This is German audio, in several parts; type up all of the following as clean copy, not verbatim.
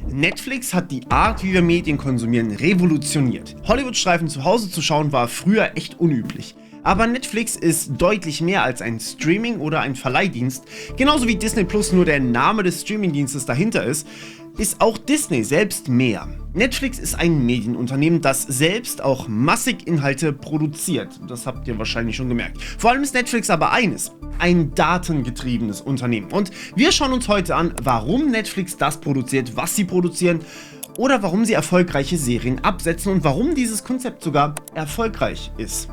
Netflix hat die Art, wie wir Medien konsumieren, revolutioniert. Hollywood-Streifen zu Hause zu schauen war früher echt unüblich. Aber Netflix ist deutlich mehr als ein Streaming- oder ein Verleihdienst. Genauso wie Disney Plus nur der Name des Streamingdienstes dahinter ist auch Disney selbst mehr. Netflix ist ein Medienunternehmen, das selbst auch massig Inhalte produziert. Das habt ihr wahrscheinlich schon gemerkt. Vor allem ist Netflix aber eines: ein datengetriebenes Unternehmen. Und wir schauen uns heute an, warum Netflix das produziert, was sie produzieren, oder warum sie erfolgreiche Serien absetzen und warum dieses Konzept sogar erfolgreich ist.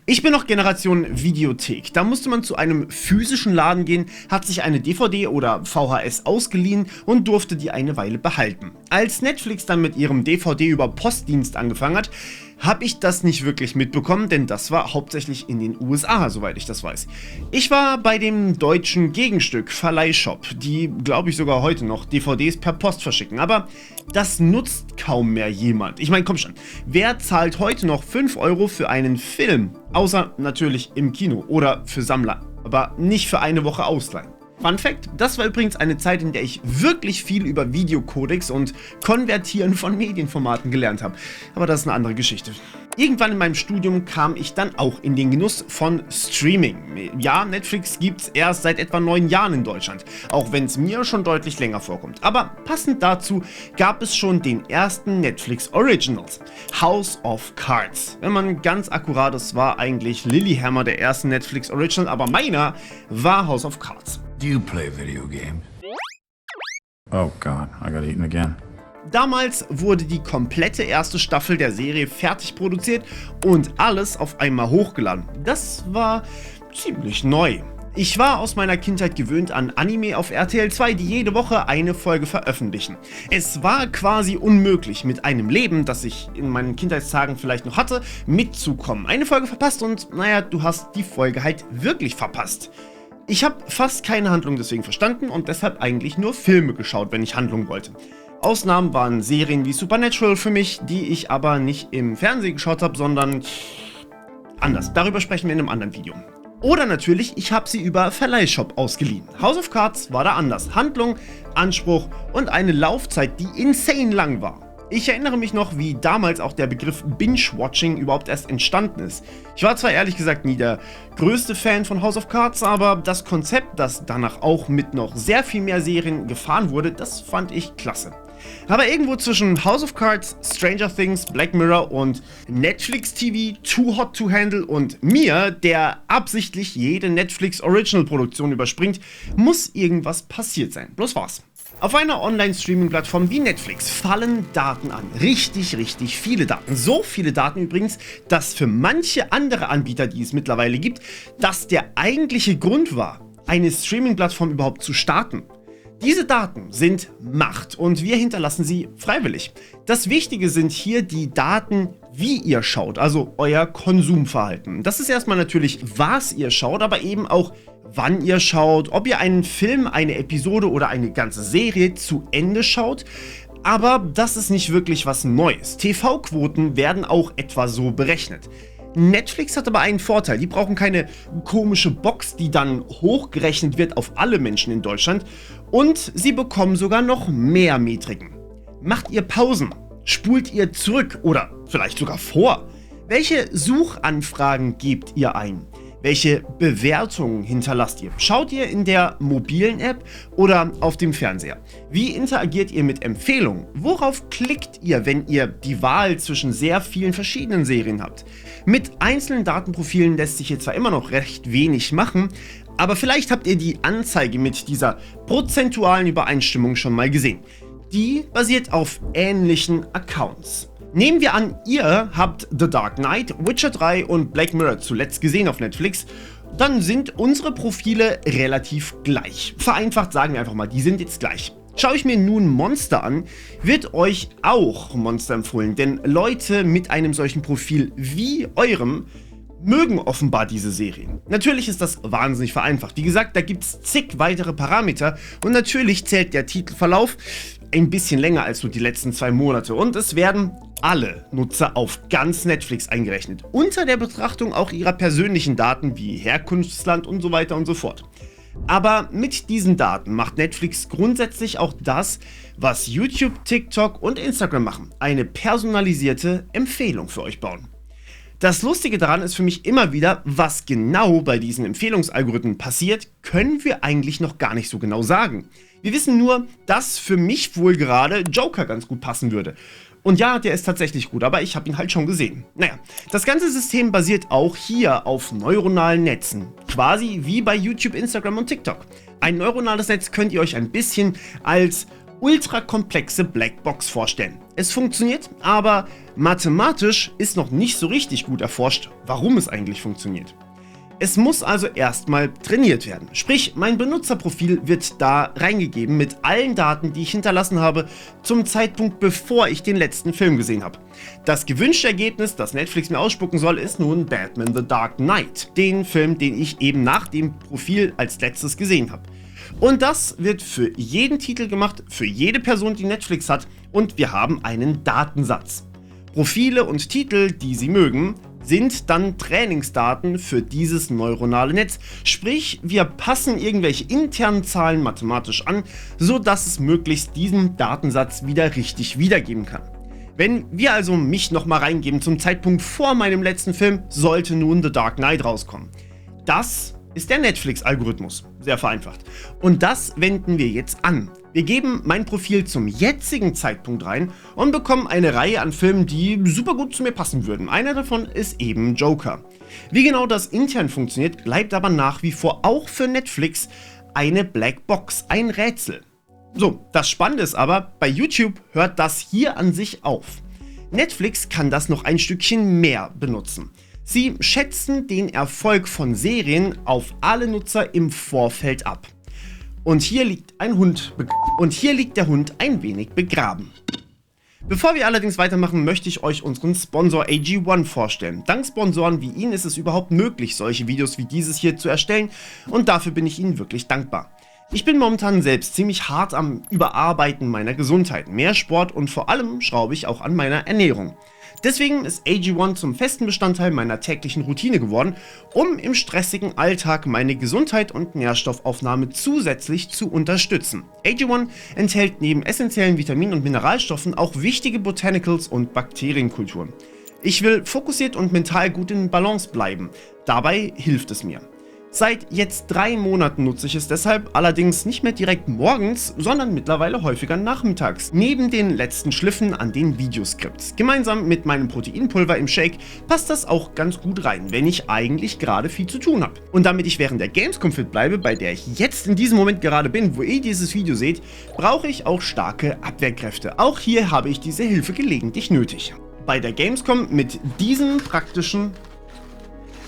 Ich bin noch Generation Videothek. Da musste man zu einem physischen Laden gehen, hat sich eine DVD oder VHS ausgeliehen und durfte die eine Weile behalten. Als Netflix dann mit ihrem DVD über Postdienst angefangen hat, habe ich das nicht wirklich mitbekommen, denn das war hauptsächlich in den USA, soweit ich das weiß. Ich war bei dem deutschen Gegenstück Verleihshop, die, glaube ich, sogar heute noch DVDs per Post verschicken, aber das nutzt kaum mehr jemand. Ich meine, komm schon, wer zahlt heute noch 5 € für einen Film? Außer natürlich im Kino oder für Sammler, aber nicht für eine Woche ausleihen. Fun Fact: Das war übrigens eine Zeit, in der ich wirklich viel über Videocodecs und Konvertieren von Medienformaten gelernt habe. Aber das ist eine andere Geschichte. Irgendwann in meinem Studium kam ich dann auch in den Genuss von Streaming. Ja, Netflix gibt's erst seit etwa 9 Jahren in Deutschland, auch wenn es mir schon deutlich länger vorkommt. Aber passend dazu gab es schon den ersten Netflix Originals, House of Cards. Wenn man ganz akkurat ist, war eigentlich Lilyhammer der erste Netflix Original, aber meiner war House of Cards. Do you play video games? Oh God, I got eaten again. Damals wurde die komplette erste Staffel der Serie fertig produziert und alles auf einmal hochgeladen. Das war ziemlich neu. Ich war aus meiner Kindheit gewöhnt an Anime auf RTL 2, die jede Woche eine Folge veröffentlichen. Es war quasi unmöglich, mit einem Leben, das ich in meinen Kindheitstagen vielleicht noch hatte, mitzukommen. Eine Folge verpasst und naja, du hast die Folge halt wirklich verpasst. Ich habe fast keine Handlung deswegen verstanden und deshalb eigentlich nur Filme geschaut, wenn ich Handlung wollte. Ausnahmen waren Serien wie Supernatural für mich, die ich aber nicht im Fernsehen geschaut habe, sondern anders. Darüber sprechen wir in einem anderen Video. Oder natürlich, ich habe sie über Verleihshop ausgeliehen. House of Cards war da anders. Handlung, Anspruch und eine Laufzeit, die insane lang war. Ich erinnere mich noch, wie damals auch der Begriff Binge-Watching überhaupt erst entstanden ist. Ich war zwar ehrlich gesagt nie der größte Fan von House of Cards, aber das Konzept, das danach auch mit noch sehr viel mehr Serien gefahren wurde, das fand ich klasse. Aber irgendwo zwischen House of Cards, Stranger Things, Black Mirror und Netflix TV, Too Hot to Handle und mir, der absichtlich jede Netflix Original-Produktion überspringt, muss irgendwas passiert sein. Bloß was. Auf einer Online-Streaming-Plattform wie Netflix fallen Daten an. Richtig viele Daten. So viele Daten übrigens, dass für manche andere Anbieter, die es mittlerweile gibt, das der eigentliche Grund war, eine Streaming-Plattform überhaupt zu starten. Diese Daten sind Macht und wir hinterlassen sie freiwillig. Das Wichtige sind hier die Daten, wie ihr schaut, also euer Konsumverhalten. Das ist erstmal natürlich, was ihr schaut, aber eben auch, wann ihr schaut, ob ihr einen Film, eine Episode oder eine ganze Serie zu Ende schaut. Aber das ist nicht wirklich was Neues. TV-Quoten werden auch etwa so berechnet. Netflix hat aber einen Vorteil, die brauchen keine komische Box, die dann hochgerechnet wird auf alle Menschen in Deutschland, und sie bekommen sogar noch mehr Metriken. Macht ihr Pausen? Spult ihr zurück oder vielleicht sogar vor? Welche Suchanfragen gebt ihr ein? Welche Bewertungen hinterlasst ihr? Schaut ihr in der mobilen App oder auf dem Fernseher? Wie interagiert ihr mit Empfehlungen? Worauf klickt ihr, wenn ihr die Wahl zwischen sehr vielen verschiedenen Serien habt? Mit einzelnen Datenprofilen lässt sich hier zwar immer noch recht wenig machen, aber vielleicht habt ihr die Anzeige mit dieser prozentualen Übereinstimmung schon mal gesehen. Die basiert auf ähnlichen Accounts. Nehmen wir an, ihr habt The Dark Knight, Witcher 3 und Black Mirror zuletzt gesehen auf Netflix, dann sind unsere Profile relativ gleich. Vereinfacht sagen wir einfach mal, die sind jetzt gleich. Schaue ich mir nun Monster an, wird euch auch Monster empfohlen, denn Leute mit einem solchen Profil wie eurem mögen offenbar diese Serien. Natürlich ist das wahnsinnig vereinfacht. Wie gesagt, da gibt es zig weitere Parameter und natürlich zählt der Titelverlauf ein bisschen länger als nur die letzten 2 Monate und es werden alle Nutzer auf ganz Netflix eingerechnet. Unter der Betrachtung auch ihrer persönlichen Daten wie Herkunftsland und so weiter und so fort. Aber mit diesen Daten macht Netflix grundsätzlich auch das, was YouTube, TikTok und Instagram machen: eine personalisierte Empfehlung für euch bauen. Das Lustige daran ist für mich immer wieder, was genau bei diesen Empfehlungsalgorithmen passiert, können wir eigentlich noch gar nicht so genau sagen. Wir wissen nur, dass für mich wohl gerade Joker ganz gut passen würde. Und ja, der ist tatsächlich gut, aber ich habe ihn halt schon gesehen. Naja, das ganze System basiert auch hier auf neuronalen Netzen. Quasi wie bei YouTube, Instagram und TikTok. Ein neuronales Netz könnt ihr euch ein bisschen als ultrakomplexe Blackbox vorstellen. Es funktioniert, aber mathematisch ist noch nicht so richtig gut erforscht, warum es eigentlich funktioniert. Es muss also erstmal trainiert werden. Sprich, mein Benutzerprofil wird da reingegeben mit allen Daten, die ich hinterlassen habe, zum Zeitpunkt, bevor ich den letzten Film gesehen habe. Das gewünschte Ergebnis, das Netflix mir ausspucken soll, ist nun Batman The Dark Knight, den Film, den ich eben nach dem Profil als letztes gesehen habe. Und das wird für jeden Titel gemacht, für jede Person, die Netflix hat, und wir haben einen Datensatz. Profile und Titel, die sie mögen, sind dann Trainingsdaten für dieses neuronale Netz. Sprich, wir passen irgendwelche internen Zahlen mathematisch an, sodass es möglichst diesen Datensatz wieder richtig wiedergeben kann. Wenn wir also mich nochmal reingeben zum Zeitpunkt vor meinem letzten Film, sollte nun The Dark Knight rauskommen. Das ist der Netflix-Algorithmus, sehr vereinfacht. Und das wenden wir jetzt an. Wir geben mein Profil zum jetzigen Zeitpunkt rein und bekommen eine Reihe an Filmen, die super gut zu mir passen würden. Einer davon ist eben Joker. Wie genau das intern funktioniert, bleibt aber nach wie vor auch für Netflix eine Blackbox, ein Rätsel. So, das Spannende ist aber, bei YouTube hört das hier an sich auf. Netflix kann das noch ein Stückchen mehr benutzen. Sie schätzen den Erfolg von Serien auf alle Nutzer im Vorfeld ab. Und hier liegt der Hund ein wenig begraben. Bevor wir allerdings weitermachen, möchte ich euch unseren Sponsor AG1 vorstellen. Dank Sponsoren wie Ihnen ist es überhaupt möglich, solche Videos wie dieses hier zu erstellen, und dafür bin ich Ihnen wirklich dankbar. Ich bin momentan selbst ziemlich hart am Überarbeiten meiner Gesundheit, mehr Sport und vor allem schraube ich auch an meiner Ernährung. Deswegen ist AG1 zum festen Bestandteil meiner täglichen Routine geworden, um im stressigen Alltag meine Gesundheit und Nährstoffaufnahme zusätzlich zu unterstützen. AG1 enthält neben essentiellen Vitaminen und Mineralstoffen auch wichtige Botanicals und Bakterienkulturen. Ich will fokussiert und mental gut in Balance bleiben, dabei hilft es mir. Seit jetzt 3 Monaten nutze ich es deshalb, allerdings nicht mehr direkt morgens, sondern mittlerweile häufiger nachmittags, neben den letzten Schliffen an den Videoskripts. Gemeinsam mit meinem Proteinpulver im Shake passt das auch ganz gut rein, wenn ich eigentlich gerade viel zu tun habe. Und damit ich während der Gamescom fit bleibe, bei der ich jetzt in diesem Moment gerade bin, wo ihr dieses Video seht, brauche ich auch starke Abwehrkräfte. Auch hier habe ich diese Hilfe gelegentlich nötig. Bei der Gamescom mit diesen praktischen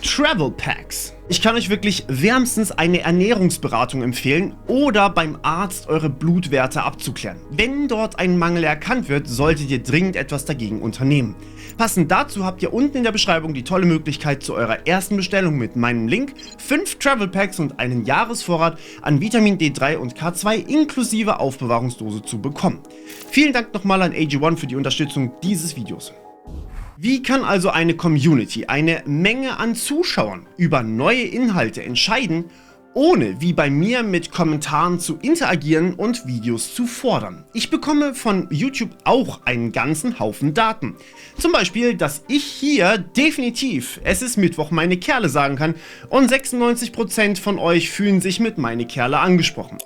Travel Packs. Ich kann euch wirklich wärmstens eine Ernährungsberatung empfehlen oder beim Arzt eure Blutwerte abzuklären. Wenn dort ein Mangel erkannt wird, solltet ihr dringend etwas dagegen unternehmen. Passend dazu habt ihr unten in der Beschreibung die tolle Möglichkeit, zu eurer ersten Bestellung mit meinem Link 5 Travel Packs und einen Jahresvorrat an Vitamin D3 und K2 inklusive Aufbewahrungsdose zu bekommen. Vielen Dank nochmal an AG1 für die Unterstützung dieses Videos. Wie kann also eine Community, eine Menge an Zuschauern über neue Inhalte entscheiden, ohne wie bei mir mit Kommentaren zu interagieren und Videos zu fordern? Ich bekomme von YouTube auch einen ganzen Haufen Daten. Zum Beispiel, dass ich hier definitiv "Es ist Mittwoch, meine Kerle" sagen kann und 96% von euch fühlen sich mit "meine Kerle" angesprochen.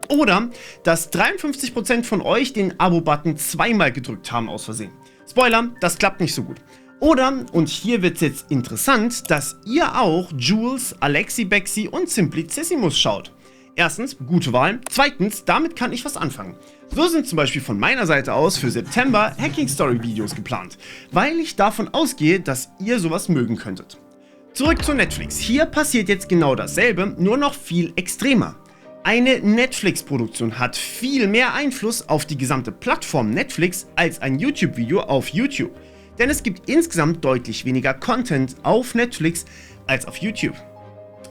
Oder, dass 53% von euch den Abo-Button zweimal gedrückt haben aus Versehen. Spoiler, das klappt nicht so gut. Oder, und hier wird es jetzt interessant, dass ihr auch Jules, Alexi Bexi und Simplicissimus schaut. Erstens, gute Wahl. Zweitens, damit kann ich was anfangen. So sind zum Beispiel von meiner Seite aus für September Hacking-Story-Videos geplant, weil ich davon ausgehe, dass ihr sowas mögen könntet. Zurück zu Netflix. Hier passiert jetzt genau dasselbe, nur noch viel extremer. Eine Netflix-Produktion hat viel mehr Einfluss auf die gesamte Plattform Netflix als ein YouTube-Video auf YouTube. Denn es gibt insgesamt deutlich weniger Content auf Netflix als auf YouTube.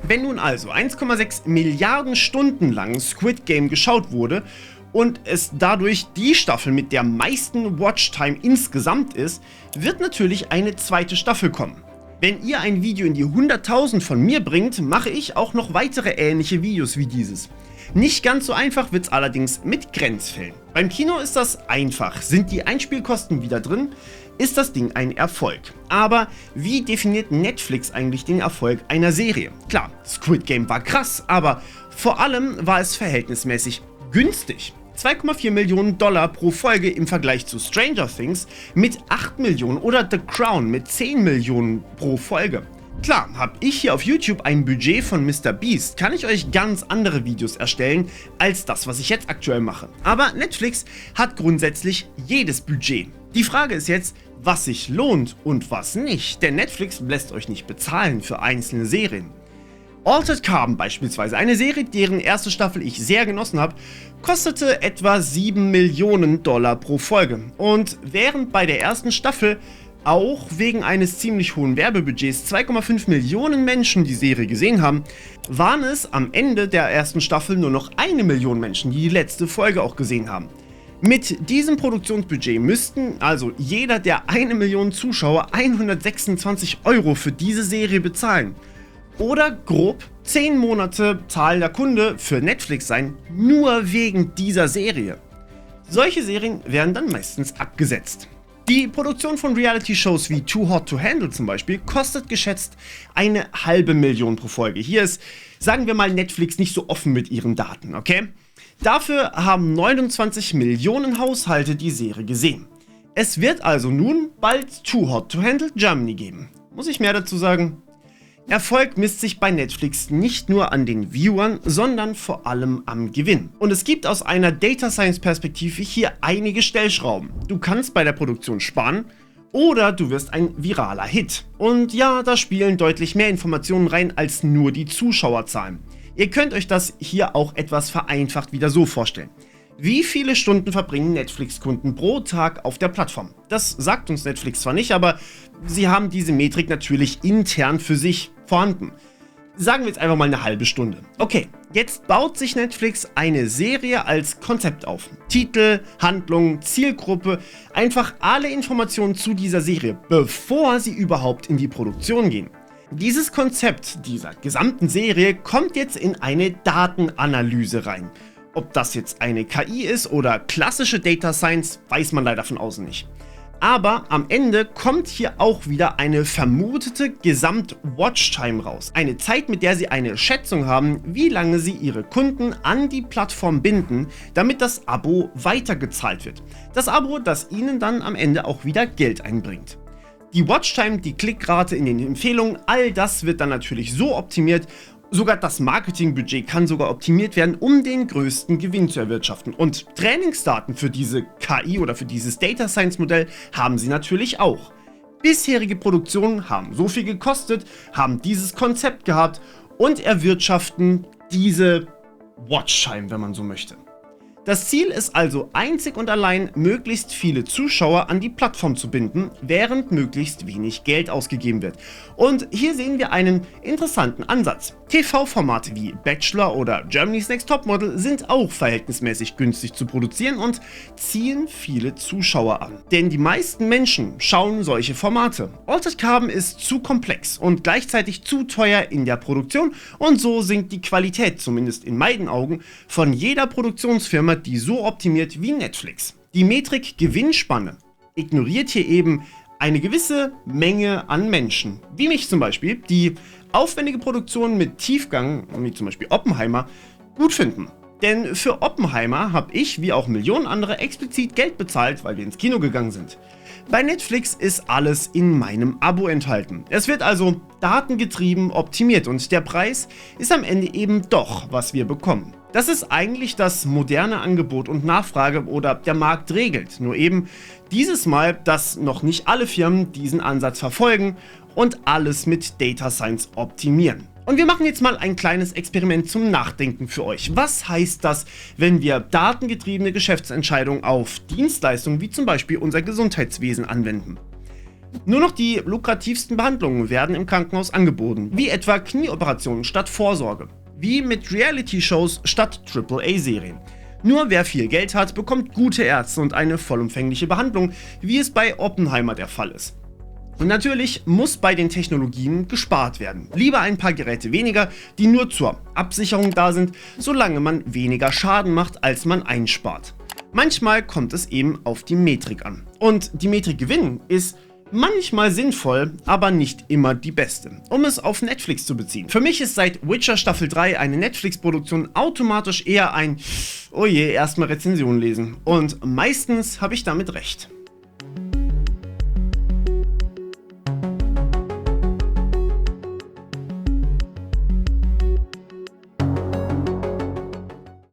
Wenn nun also 1,6 Milliarden Stunden lang Squid Game geschaut wurde und es dadurch die Staffel mit der meisten Watchtime insgesamt ist, wird natürlich eine zweite Staffel kommen. Wenn ihr ein Video in die 100.000 von mir bringt, mache ich auch noch weitere ähnliche Videos wie dieses. Nicht ganz so einfach wird's allerdings mit Grenzfällen. Beim Kino ist das einfach. Sind die Einspielkosten wieder drin, ist das Ding ein Erfolg. Aber wie definiert Netflix eigentlich den Erfolg einer Serie? Klar, Squid Game war krass, aber vor allem war es verhältnismäßig günstig. 2,4 Millionen $ pro Folge im Vergleich zu Stranger Things mit 8 Millionen oder The Crown mit 10 Millionen pro Folge. Klar, habe ich hier auf YouTube ein Budget von MrBeast, kann ich euch ganz andere Videos erstellen als das, was ich jetzt aktuell mache. Aber Netflix hat grundsätzlich jedes Budget. Die Frage ist jetzt, was sich lohnt und was nicht, denn Netflix lässt euch nicht bezahlen für einzelne Serien. Altered Carbon beispielsweise, eine Serie, deren erste Staffel ich sehr genossen habe, kostete etwa 7 Millionen $ pro Folge. Und während bei der ersten Staffel auch wegen eines ziemlich hohen Werbebudgets 2,5 Millionen Menschen die Serie gesehen haben, waren es am Ende der ersten Staffel nur noch 1 Million Menschen, die die letzte Folge auch gesehen haben. Mit diesem Produktionsbudget müssten also jeder der 1 Million Zuschauer 126 € für diese Serie bezahlen. Oder grob 10 Monate zahlender Kunde für Netflix sein, nur wegen dieser Serie. Solche Serien werden dann meistens abgesetzt. Die Produktion von Reality-Shows wie Too Hot to Handle zum Beispiel kostet geschätzt 500.000 pro Folge. Hier ist, sagen wir mal, Netflix nicht so offen mit ihren Daten, okay? Dafür haben 29 Millionen Haushalte die Serie gesehen. Es wird also nun bald Too Hot to Handle Germany geben. Muss ich mehr dazu sagen? Erfolg misst sich bei Netflix nicht nur an den Viewern, sondern vor allem am Gewinn. Und es gibt aus einer Data Science Perspektive hier einige Stellschrauben. Du kannst bei der Produktion sparen oder du wirst ein viraler Hit. Und ja, da spielen deutlich mehr Informationen rein als nur die Zuschauerzahlen. Ihr könnt euch das hier auch etwas vereinfacht wieder so vorstellen. Wie viele Stunden verbringen Netflix-Kunden pro Tag auf der Plattform? Das sagt uns Netflix zwar nicht, aber sie haben diese Metrik natürlich intern für sich vorhanden. Sagen wir jetzt einfach mal eine halbe Stunde. Okay, jetzt baut sich Netflix eine Serie als Konzept auf. Titel, Handlung, Zielgruppe, einfach alle Informationen zu dieser Serie, bevor sie überhaupt in die Produktion gehen. Dieses Konzept dieser gesamten Serie kommt jetzt in eine Datenanalyse rein. Ob das jetzt eine KI ist oder klassische Data Science, weiß man leider von außen nicht. Aber am Ende kommt hier auch wieder eine vermutete Gesamt-Watchtime raus. Eine Zeit, mit der sie eine Schätzung haben, wie lange sie ihre Kunden an die Plattform binden, damit das Abo weitergezahlt wird. Das Abo, das ihnen dann am Ende auch wieder Geld einbringt. Die Watchtime, die Klickrate in den Empfehlungen, all das wird dann natürlich so optimiert. Sogar das Marketingbudget kann sogar optimiert werden, um den größten Gewinn zu erwirtschaften. Und Trainingsdaten für diese KI oder für dieses Data Science Modell haben sie natürlich auch. Bisherige Produktionen haben so viel gekostet, haben dieses Konzept gehabt und erwirtschaften diese Watchtime, wenn man so möchte. Das Ziel ist also einzig und allein, möglichst viele Zuschauer an die Plattform zu binden, während möglichst wenig Geld ausgegeben wird. Und hier sehen wir einen interessanten Ansatz. TV-Formate wie Bachelor oder Germany's Next Topmodel sind auch verhältnismäßig günstig zu produzieren und ziehen viele Zuschauer an. Denn die meisten Menschen schauen solche Formate. Altered Carbon ist zu komplex und gleichzeitig zu teuer in der Produktion und so sinkt die Qualität, zumindest in meinen Augen, von jeder Produktionsfirma, die so optimiert wie Netflix. Die Metrik Gewinnspanne ignoriert hier eben eine gewisse Menge an Menschen, wie mich zum Beispiel, die aufwendige Produktionen mit Tiefgang, wie zum Beispiel Oppenheimer, gut finden. Denn für Oppenheimer habe ich, wie auch Millionen andere, explizit Geld bezahlt, weil wir ins Kino gegangen sind. Bei Netflix ist alles in meinem Abo enthalten. Es wird also datengetrieben optimiert und der Preis ist am Ende eben doch, was wir bekommen. Das ist eigentlich das moderne Angebot und Nachfrage oder der Markt regelt. Nur eben dieses Mal, dass noch nicht alle Firmen diesen Ansatz verfolgen und alles mit Data Science optimieren. Und wir machen jetzt mal ein kleines Experiment zum Nachdenken für euch. Was heißt das, wenn wir datengetriebene Geschäftsentscheidungen auf Dienstleistungen wie zum Beispiel unser Gesundheitswesen anwenden? Nur noch die lukrativsten Behandlungen werden im Krankenhaus angeboten, wie etwa Knieoperationen statt Vorsorge, wie mit Reality-Shows statt AAA-Serien. Nur wer viel Geld hat, bekommt gute Ärzte und eine vollumfängliche Behandlung, wie es bei Oppenheimer der Fall ist. Und natürlich muss bei den Technologien gespart werden. Lieber ein paar Geräte weniger, die nur zur Absicherung da sind, solange man weniger Schaden macht, als man einspart. Manchmal kommt es eben auf die Metrik an. Und die Metrik gewinnen ist manchmal sinnvoll, aber nicht immer die beste. Um es auf Netflix zu beziehen. Für mich ist seit Witcher Staffel 3 eine Netflix-Produktion automatisch eher ein, oh je, erstmal Rezension lesen. Und meistens habe ich damit recht.